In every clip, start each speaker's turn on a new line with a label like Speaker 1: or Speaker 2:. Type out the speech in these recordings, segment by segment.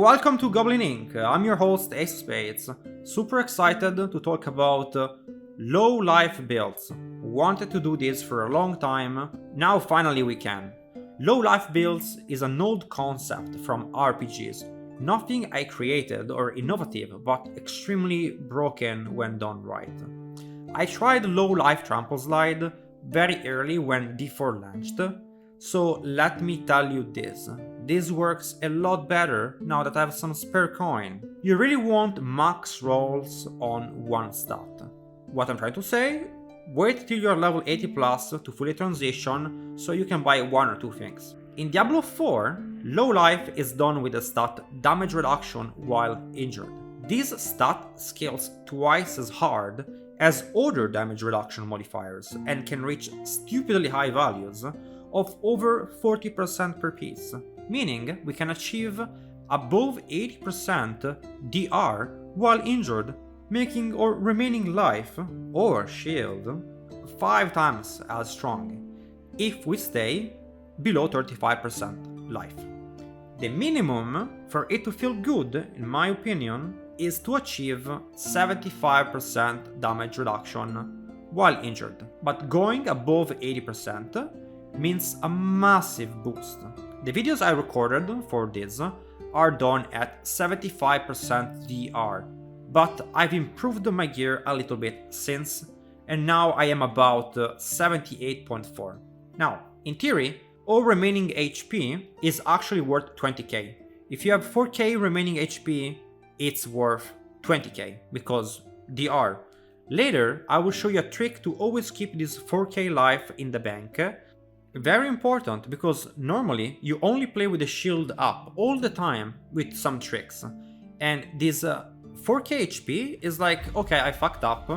Speaker 1: Welcome to Goblin-Inc. I'm your host Ace of Spades. Super excited to talk about low life builds. Wanted to do this for a long time, now finally we can. Low life builds is an old concept from RPGs. Nothing I created or innovative, but extremely broken when done right. I tried low life trample slide very early when D4 launched, so let me tell you this. This works a lot better now that I have some spare coin. You really want max rolls on one stat. What I'm trying to say? Wait till you're level 80 plus to fully transition so you can buy one or two things. In Diablo 4, low life is done with the stat damage reduction while injured. This stat scales twice as hard as other damage reduction modifiers and can reach stupidly high values of over 40% per piece, meaning we can achieve above 80% DR while injured, making our remaining life or shield 5 times as strong if we stay below 35% life. The minimum for it to feel good, in my opinion, is to achieve 75% damage reduction while injured, but going above 80% means a massive boost. The videos I recorded for this are done at 75% DR, but I've improved my gear a little bit since, and now I am about 78.4. Now, in theory, all remaining HP is actually worth 20k. If you have 4k remaining HP, it's worth 20k, because DR. Later, I will show you a trick to always keep this 4k life in the bank. Very important, because normally you only play with the shield up all the time with some tricks. And this 4k HP is like, okay, I fucked up.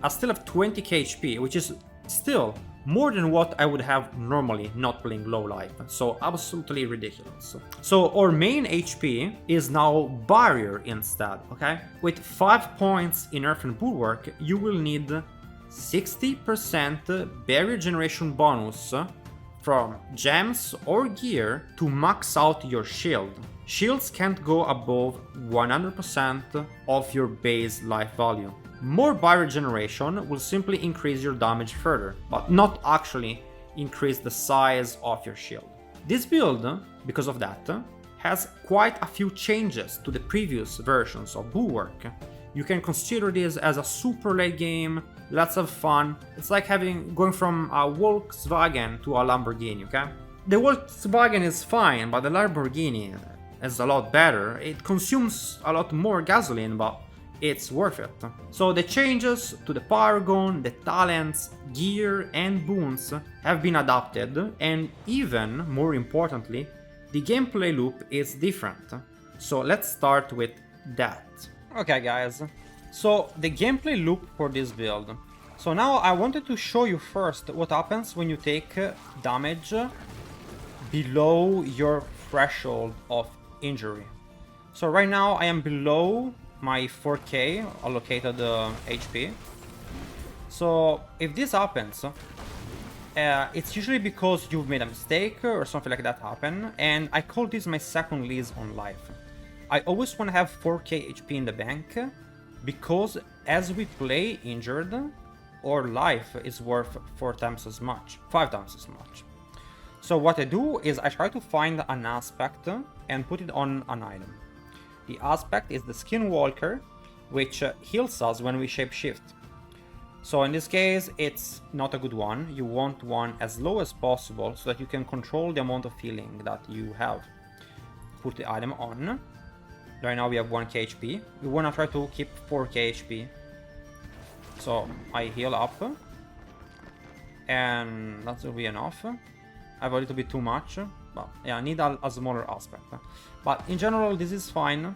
Speaker 1: I still have 20k HP, which is still more than what I would have normally not playing low life. So absolutely ridiculous. So our main HP is now barrier instead, okay? With 5 points in Earth and Bulwark, you will need 60% barrier generation bonus from gems or gear to max out your shield. Shields can't go above 100% of your base life value. More barrier generation will simply increase your damage further, but not actually increase the size of your shield. This build, because of that, has quite a few changes to the previous versions of Bulwark. You can consider this as a super late game, let's have fun. It's like going from a Volkswagen to a Lamborghini, okay? The Volkswagen is fine, but the Lamborghini is a lot better. It consumes a lot more gasoline, but it's worth it. So the changes to the Paragon, the talents, gear and boons have been adapted, and even more importantly, the gameplay loop is different. So let's start with that. Okay guys, so the gameplay loop for this build. So now I wanted to show you first what happens when you take damage below your threshold of injury. So right now I am below my 4k allocated HP. So if this happens, it's usually because you've made a mistake or something like that happen, and I call this my second lease on life. I always want to have 4k HP in the bank, because as we play injured, our life is worth 4 times as much, 5 times as much. So what I do is I try to find an aspect and put it on an item. The aspect is the Skinwalker, which heals us when we shapeshift. So in this case, it's not a good one. You want one as low as possible so that you can control the amount of healing that you have. Put the item on. Right now we have 1k HP. We want to try to keep 4k HP. So I heal up. And that will be enough. I have a little bit too much. But yeah, I need a smaller aspect. But in general, this is fine.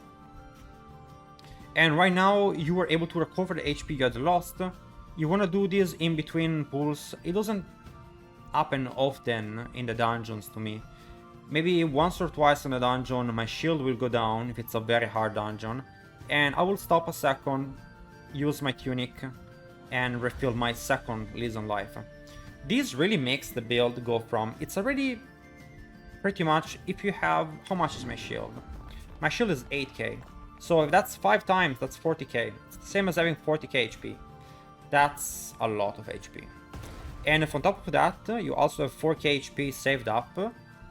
Speaker 1: And right now, you were able to recover the HP you had lost. You want to do this in between pulls. It doesn't happen often in the dungeons to me. Maybe once or twice in the dungeon, my shield will go down if it's a very hard dungeon. And I will stop a second, use my tunic, and refill my second lease on life. This really makes the build go from, it's already pretty much, if you have, how much is my shield? My shield is 8k. So if that's 5 times, that's 40k. It's the same as having 40k HP. That's a lot of HP. And if on top of that, you also have 4k HP saved up,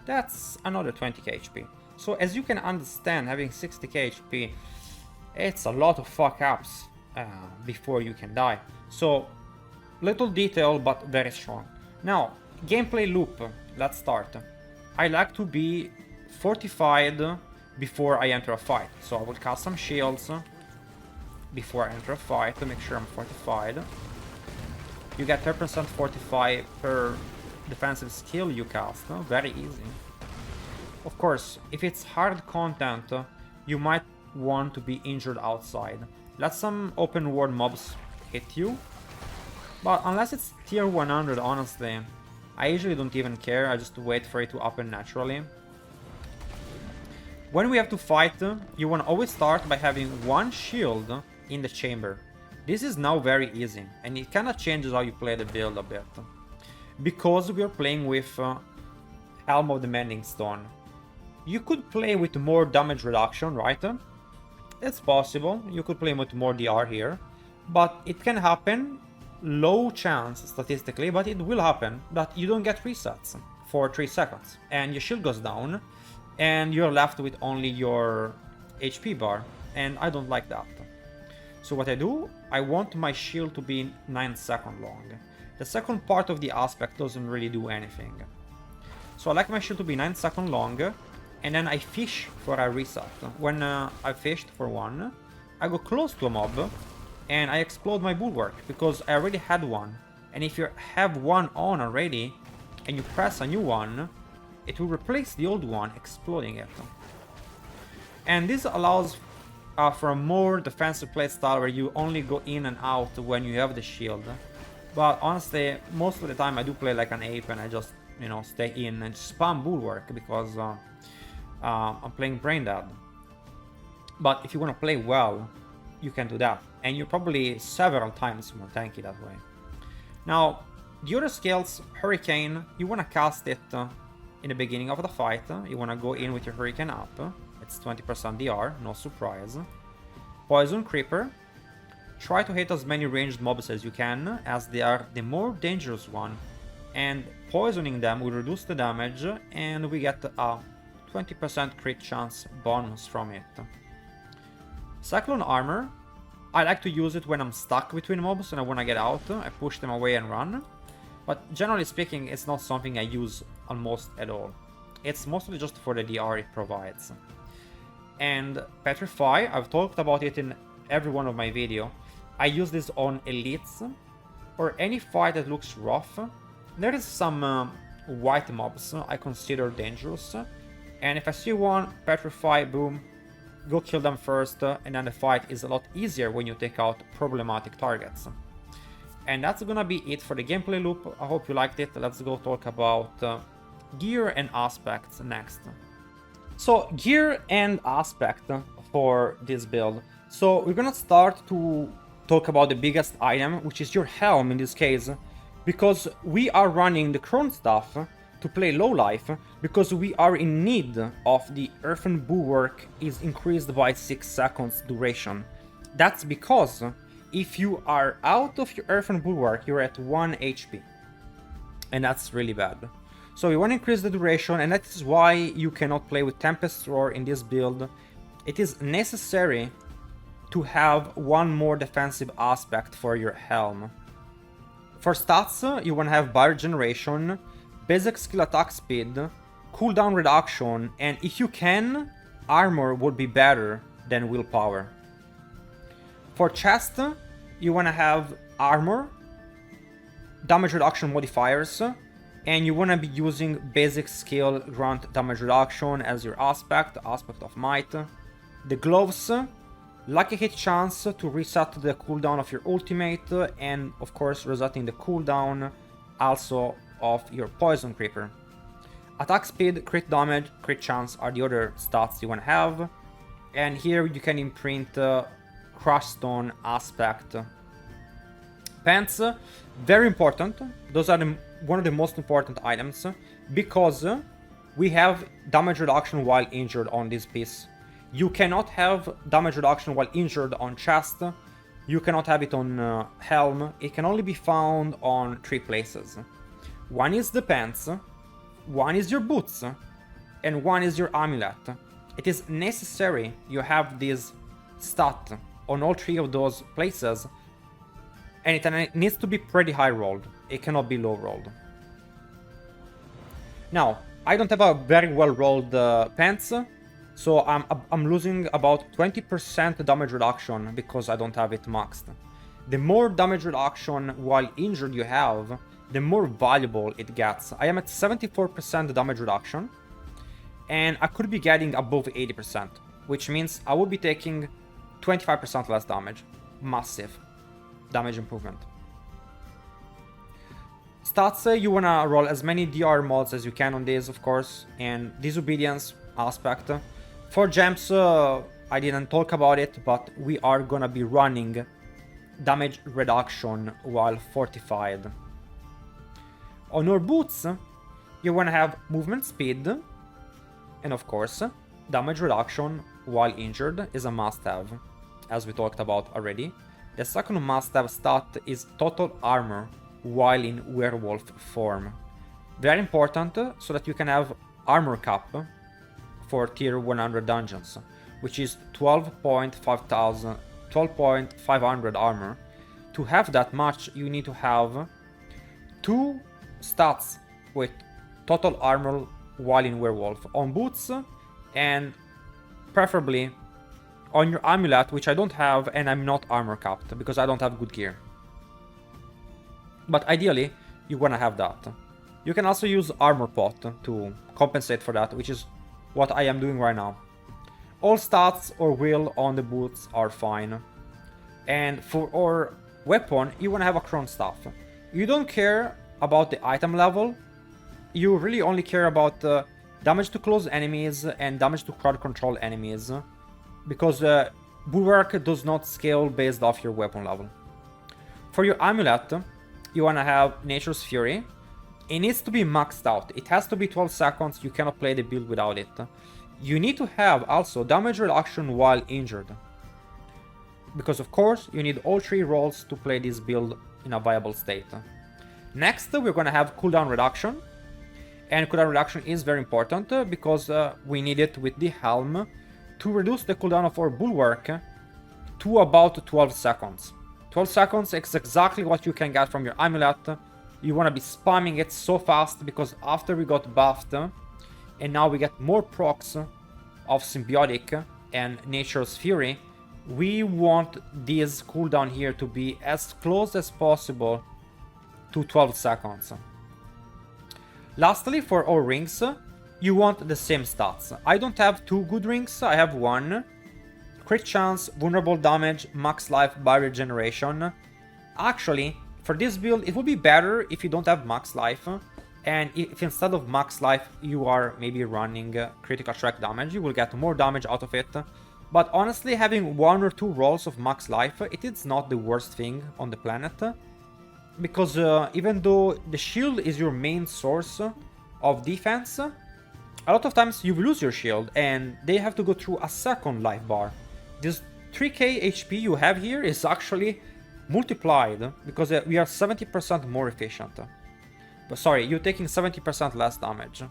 Speaker 1: that's another 20k HP. So as you can understand, having 60k HP, it's a lot of fuck-ups before you can die. So, little detail, but very strong. Now, gameplay loop, let's start. I like to be fortified before I enter a fight. So I will cast some shields before I enter a fight to make sure I'm fortified. You get 10% fortify per defensive skill you cast, very easy. Of course, if it's hard content, you might want to be injured outside. Let some open world mobs hit you. But unless it's tier 100, honestly, I usually don't even care, I just wait for it to happen naturally. When we have to fight, you want to always start by having one shield in the chamber. This is now very easy, and it kinda changes how you play the build a bit. Because we are playing with Helm of the Mending Stone. You could play with more damage reduction, right? It's possible, you could play with more DR here. But it can happen, low chance statistically, but it will happen, that you don't get resets for 3 seconds. And your shield goes down, and you're left with only your HP bar. And I don't like that. So what I do, I want my shield to be 9 seconds long. The second part of the aspect doesn't really do anything. So I like my shield to be 9 seconds long, and then I fish for a reset. When I fished for one, I go close to a mob, and I explode my bulwark, because I already had one. And if you have one on already, and you press a new one, it will replace the old one, exploding it. And this allows for a more defensive playstyle where you only go in and out when you have the shield. But honestly, most of the time I do play like an ape and I just, you know, stay in and spam bulwark because I'm playing brain dead. But if you want to play well, you can do that. And you're probably several times more tanky that way. Now, the other skills, Hurricane, you want to cast it in the beginning of the fight. You want to go in with your Hurricane up. It's 20% DR, no surprise. Poison Creeper. Try to hit as many ranged mobs as you can, as they are the more dangerous one. And poisoning them will reduce the damage, and we get a 20% crit chance bonus from it. Cyclone Armor. I like to use it when I'm stuck between mobs and I want to get out. I push them away and run. But generally speaking, it's not something I use almost at all. It's mostly just for the DR it provides. And Petrify, I've talked about it in every one of my videos. I use this on elites, or any fight that looks rough. There is some white mobs I consider dangerous, and if I see one, Petrify, boom, go kill them first, and then the fight is a lot easier when you take out problematic targets. And that's gonna be it for the gameplay loop. I hope you liked it. Let's go talk about gear and aspects next. So, gear and aspect for this build. So, we're gonna start to talk about the biggest item, which is your helm in this case, because we are running the Crone stuff to play low life, because we are in need of the Earthen Bulwark is increased by 6 seconds duration. That's because if you are out of your Earthen Bulwark, you're at 1 HP. And that's really bad. So we want to increase the duration, and that is why you cannot play with Tempest Roar in this build. It is necessary to have one more defensive aspect for your helm. For stats, you want to have Barrier Generation, basic skill attack speed, cooldown reduction, and if you can, armor would be better than willpower. For chest, you want to have armor, damage reduction modifiers, and you want to be using basic skill grant damage reduction as your aspect of might. The gloves, lucky hit chance to reset the cooldown of your ultimate, and of course resetting the cooldown also of your poison creeper. Attack speed, crit damage, crit chance are the other stats you want to have. And here you can imprint Crush Stone aspect. Pants, very important. Those are one of the most important items, because we have damage reduction while injured on this piece. You cannot have damage reduction while injured on chest. You cannot have it on helm. It can only be found on 3 places. One is the pants, one is your boots, and one is your amulet. It is necessary you have this stat on all 3 of those places, and it needs to be pretty high rolled. It cannot be low rolled. Now, I don't have a very well rolled pants, so I'm losing about 20% damage reduction because I don't have it maxed. The more damage reduction while injured you have, the more valuable it gets. I am at 74% damage reduction, and I could be getting above 80%, which means I will be taking 25% less damage. Massive damage improvement. Stats, you wanna roll as many DR mods as you can on this, of course, and disobedience aspect. For gems, I didn't talk about it, but we are gonna be running damage reduction while fortified. On your boots, you wanna have movement speed, and of course, damage reduction while injured is a must-have, as we talked about already. The second must-have stat is total armor while in werewolf form. Very important so that you can have armor cap for tier 100 dungeons, which is 12.500 armor. To have that much, you need to have 2 stats with total armor while in werewolf on boots, and preferably on your amulet, which I don't have, and I'm not armor capped because I don't have good gear. But ideally, you wanna have that. You can also use armor pot to compensate for that, which is what I am doing right now. All stats or will on the boots are fine. And for our weapon, you wanna have a Crone staff. You don't care about the item level. You really only care about damage to close enemies and damage to crowd control enemies, because Bulwark does not scale based off your weapon level. For your amulet, you wanna have Nature's Fury. It needs to be maxed out. It has to be 12 seconds. You cannot play the build without it. You need to have also damage reduction while injured, because of course you need all 3 rolls to play this build in a viable state. Next, we're gonna have cooldown reduction, and cooldown reduction is very important because we need it with the helm to reduce the cooldown of our bulwark to about 12 seconds. 12 seconds is exactly what you can get from your amulet. You want to be spamming it so fast because after we got buffed and now we get more procs of Symbiotic and Nature's Fury, we want this cooldown here to be as close as possible to 12 seconds. Lastly, for our rings, you want the same stats. I don't have 2 good rings, I have 1. Crit chance, vulnerable damage, max life, barrier generation. Actually, for this build, it would be better if you don't have max life, and if instead of max life you are maybe running critical strike damage, you will get more damage out of it. But honestly, having 1 or 2 rolls of max life, it is not the worst thing on the planet, because even though the shield is your main source of defense, a lot of times you lose your shield and they have to go through a second life bar. This 3k HP you have here is actually multiplied because we are 70% more efficient. But sorry, you're taking 70% less damage.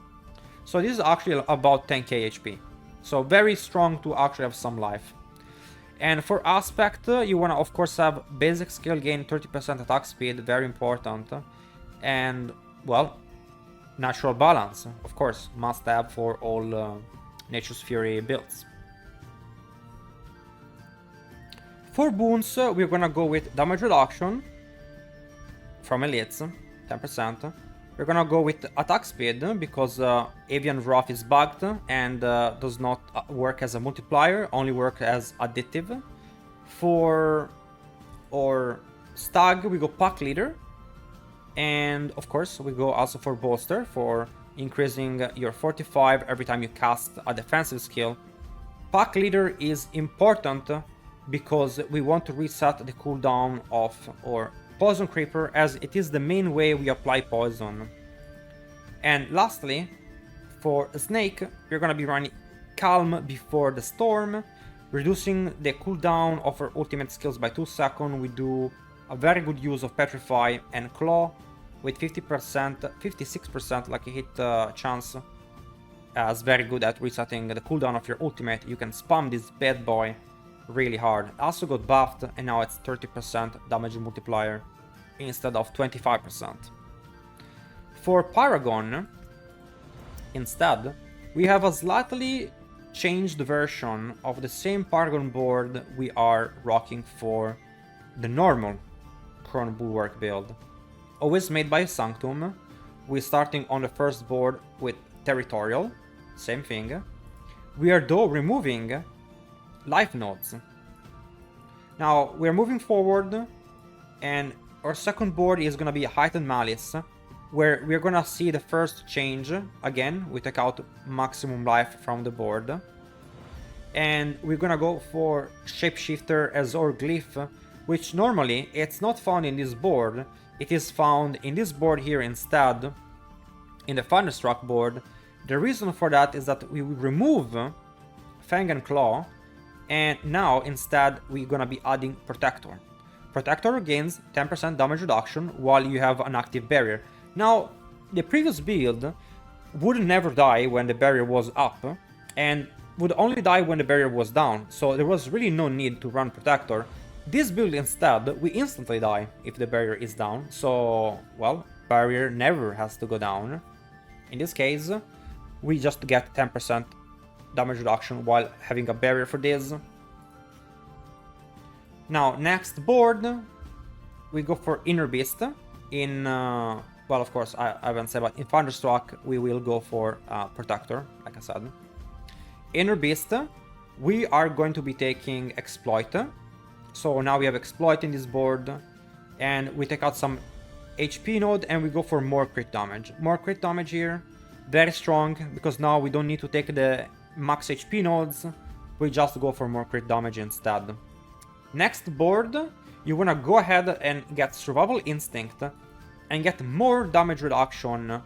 Speaker 1: So this is actually about 10k HP. So very strong to actually have some life. And for aspect, you want to of course have basic skill gain, 30% attack speed, very important. And well, natural balance, of course, must have for all Nature's Fury builds. For boons, we're gonna go with damage reduction from elites, 10%. We're gonna go with attack speed because Avian Wrath is bugged and does not work as a multiplier, only work as additive. For our stag, we go pack leader, and of course we go also for bolster for increasing your 45 every time you cast a defensive skill. Pack leader is important because we want to reset the cooldown of our poison creeper, as it is the main way we apply poison. And lastly, for a snake, we're gonna be running Calm before the storm, reducing the cooldown of our ultimate skills by 2 seconds. We do a very good use of Petrify and Claw with 50%, 56% lucky hit chance. As very good at resetting the cooldown of your ultimate. You can spam this bad boy really hard. Also got buffed and now it's 30% damage multiplier instead of 25%. For Paragon, instead, we have a slightly changed version of the same Paragon board we are rocking for the normal Crone Bulwark build. Always made by Sanctum. We're starting on the first board with Territorial, same thing. We are though removing life nodes. Now we're moving forward and our second board is gonna be Heightened Malice, where we're gonna see the first change. Again, we take out maximum life from the board. And we're gonna go for Shapeshifter as our glyph, which normally it's not found in this board. It is found in this board here instead, in the Thunderstruck board. The reason for that is that we will remove Fang and Claw, and now instead we're gonna be adding Protector. Protector gains 10% damage reduction while you have an active barrier. Now, the previous build would never die when the barrier was up, and would only die when the barrier was down, so there was really no need to run Protector. This build instead, we instantly die if the barrier is down, so, well, barrier never has to go down. In this case, we just get 10% damage reduction while having a barrier for this. Now, next board, we go for Inner Beast. In, well, of course, I haven't said, but in Thunderstruck, we will go for Protector, like I said. Inner Beast, we are going to be taking Exploit. So now we have Exploit in this board, and we take out some HP node, and we go for more crit damage. More crit damage here, very strong, because now we don't need to take the max HP nodes, we just go for more crit damage instead. Next board, you wanna go ahead and get Survival Instinct, and get more damage reduction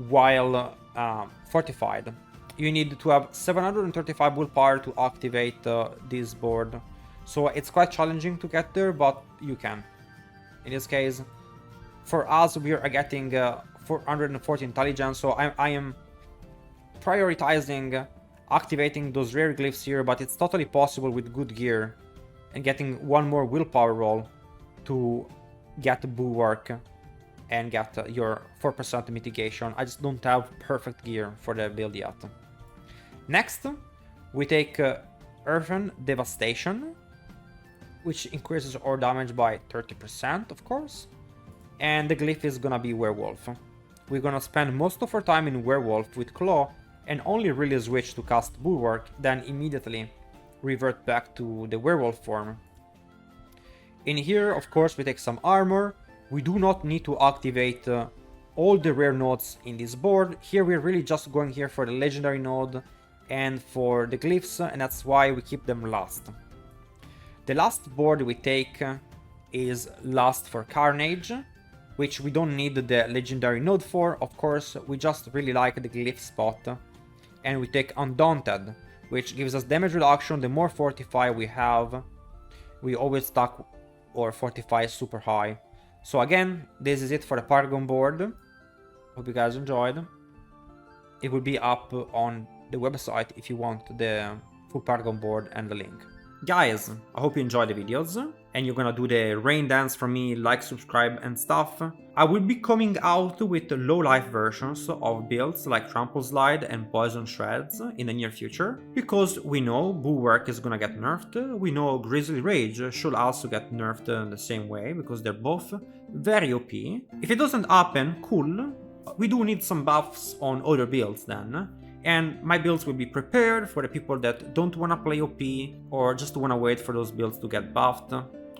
Speaker 1: while fortified. You need to have 735 willpower to activate this board. So it's quite challenging to get there, but you can. In this case, for us, we are getting 440 intelligence, so I am prioritizing activating those rare glyphs here, but it's totally possible with good gear and getting one more willpower roll to get the Bulwark and get your 4% mitigation. I just don't have perfect gear for the build yet. Next, we take Earthen Devastation, which increases our damage by 30%, of course. And the glyph is gonna be Werewolf. We're gonna spend most of our time in Werewolf with Claw and only really switch to cast Bulwark, then immediately revert back to the Werewolf form. In here, of course, we take some armor. We do not need to activate all the rare nodes in this board. Here we're really just going here for the legendary node and for the glyphs, and that's why we keep them last. The last board we take is Lust for Carnage, which we don't need the legendary node for, of course, we just really like the glyph spot. And we take Undaunted, which gives us damage reduction. The more fortify we have, we always stack or fortify super high. So again, this is it for the Paragon board. Hope you guys enjoyed. It will be up on the website if you want the full Paragon board and the link. Guys, I hope you enjoyed the videos, and you're gonna do the rain dance for me, like, subscribe and stuff. I will be coming out with low life versions of builds like Trample Slide and Poison Shreds in the near future, because we know Bulwark is gonna get nerfed, we know Grizzly Rage should also get nerfed in the same way, because they're both very OP. If it doesn't happen, cool, we do need some buffs on other builds then. And my builds will be prepared for the people that don't wanna play OP, or just wanna wait for those builds to get buffed,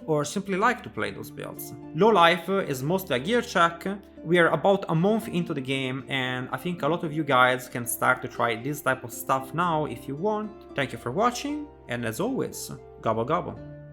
Speaker 1: or simply like to play those builds. Low life is mostly a gear check. We are about a month into the game, and I think a lot of you guys can start to try this type of stuff now if you want. Thank you for watching, and as always, gobble gobble.